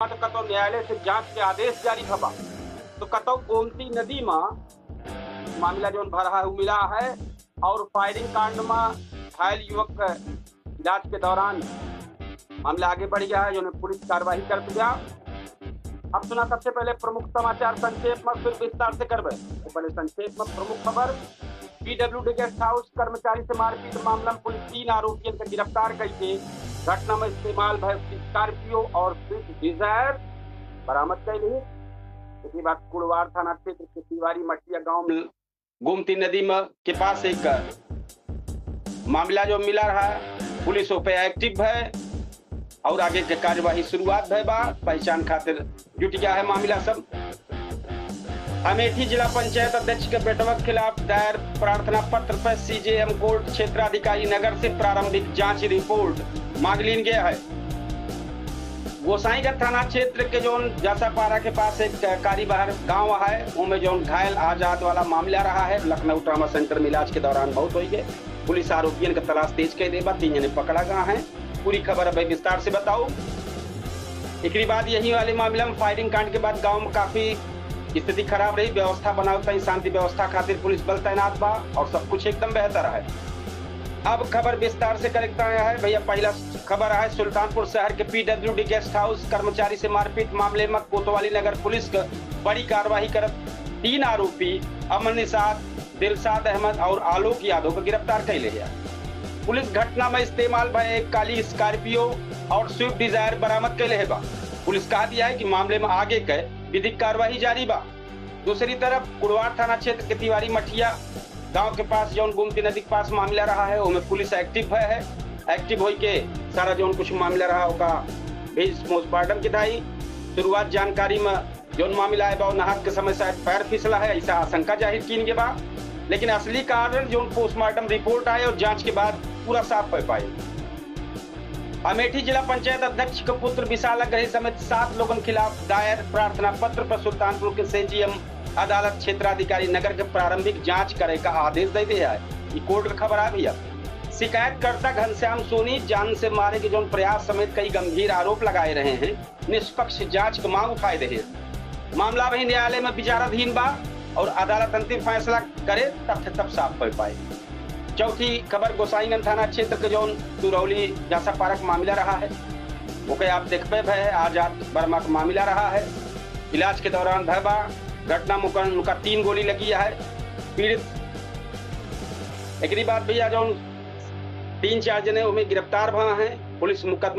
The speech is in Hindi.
कतो न्यायालय से जांच के आदेश जारी खबा तो कतो गोमती नदी में मामला जो भरा मिला है और फायरिंग कांड में घायल युवक इलाज के दौरान मामला आगे बढ़ गया है जो पुलिस कार्रवाई कर दिया। अब सुना सबसे पहले प्रमुख समाचार संक्षेप में, फिर विस्तार से करबे। तो पहले संक्षेप में प्रमुख खबर, पीडब्ल्यूडी गेस्ट हाउस कर्मचारी से मारपीट मामला में पुलिस 3 आरोपियों को गिरफ्तार करके घटना में इस्तेमाल भय स्कॉर्पियो और स्विफ्ट डिजायर बरामद कर ली। इसके बाद कुड़वार थाना क्षेत्र के तिवारी मटिया गांव में गोमती नदी में के पास एक मामला जो मिला रहा है, पुलिस पे एक्टिव है और आगे के कार्यवाही शुरुआत है। पहचान खातिर जुट गया है मामला सब। अमेठी जिला पंचायत अध्यक्ष के बेटवा के खिलाफ दायर प्रार्थना पत्र पर सीजेएम कोर्ट क्षेत्राधिकारी नगर से प्रारंभिक जांच रिपोर्ट मांग ली गया है। गोसाईगंज थाना क्षेत्र के जो जासापारा के पास एक कारीबाहर गांव है, उनमें जो घायल आजाद वाला मामला रहा है, लखनऊ ट्रामा सेंटर में इलाज के दौरान बहुत हो गए। पुलिस आरोपियों का तलाश तेज कर देगा, 3 जने पकड़ा गया है। पूरी खबर अब विस्तार से बताओ। एक बाद यही वाले मामले में फायरिंग कांड के बाद गाँव में काफी स्थिति खराब रही। व्यवस्था बनावता शांति व्यवस्था खातिर पुलिस बल तैनात बा और सब कुछ एकदम बेहतर है। अब खबर विस्तार से करता है भैया। पहला खबर है सुल्तानपुर शहर के पीडब्ल्यूडी गेस्ट हाउस कर्मचारी से मारपीट मामले में कोतवाली नगर पुलिस का बड़ी कार्रवाई कर 3 आरोपी अमन निषाद, दिलशाद अहमद और आलोक यादव को गिरफ्तार कर लिया। पुलिस घटना में इस्तेमाल भय एक काली स्कॉर्पियो और स्विफ्ट डिजायर बरामद कर ले बा। पुलिस कहा दिया है कि मामले में आगे के विधिक कार्रवाई जारी बा। दूसरी तरफ कुड़वार थाना क्षेत्र के तिवारी मठिया गांव के पास जो गोमती नदी के पास मामला रहा है, उसमें पुलिस एक्टिव है। एक्टिव हो के सारा जो कुछ मामला रहा होगा पोस्टमार्टम की दाई शुरुआत जानकारी में जो मामला है नहात के समय शायद पैर फिसला है, ऐसा आशंका जाहिर की गई बा। लेकिन असली कारण जो पोस्टमार्टम रिपोर्ट आए और जांच के बाद पूरा साफ हो पाए। अमेठी जिला पंचायत अध्यक्ष के पुत्र विशाल अग्रही समेत 7 लोगों के खिलाफ दायर प्रार्थना पत्र पर सुल्तानपुर के सीजेएम अदालत क्षेत्राधिकारी नगर के प्रारंभिक जांच करे का आदेश दे दिया है। ये कोर्ट का खबर है भैया। शिकायतकर्ता घनश्याम सोनी जान से मारे के जो प्रयास समेत कई गंभीर आरोप लगाए रहे हैं। निष्पक्ष जांच की मांग उठाए रहे। मामला वही न्यायालय में विचाराधीन बा और अदालत अंतिम फैसला करे तब साफ हो पाए। चौथी खबर गोसाईगंज थाना क्षेत्र के जो तुरौली जासापारा का मामला रहा है, वो के आप देखबे है आजाद वर्मा का मामला रहा है। इलाज के दौरान भयबा घटना में उनका 3 गोली लगी है। पीड़ित एक बाद भैया जो 3-4 जने गिरफ्तार हुए हैं। पुलिस मुकदमा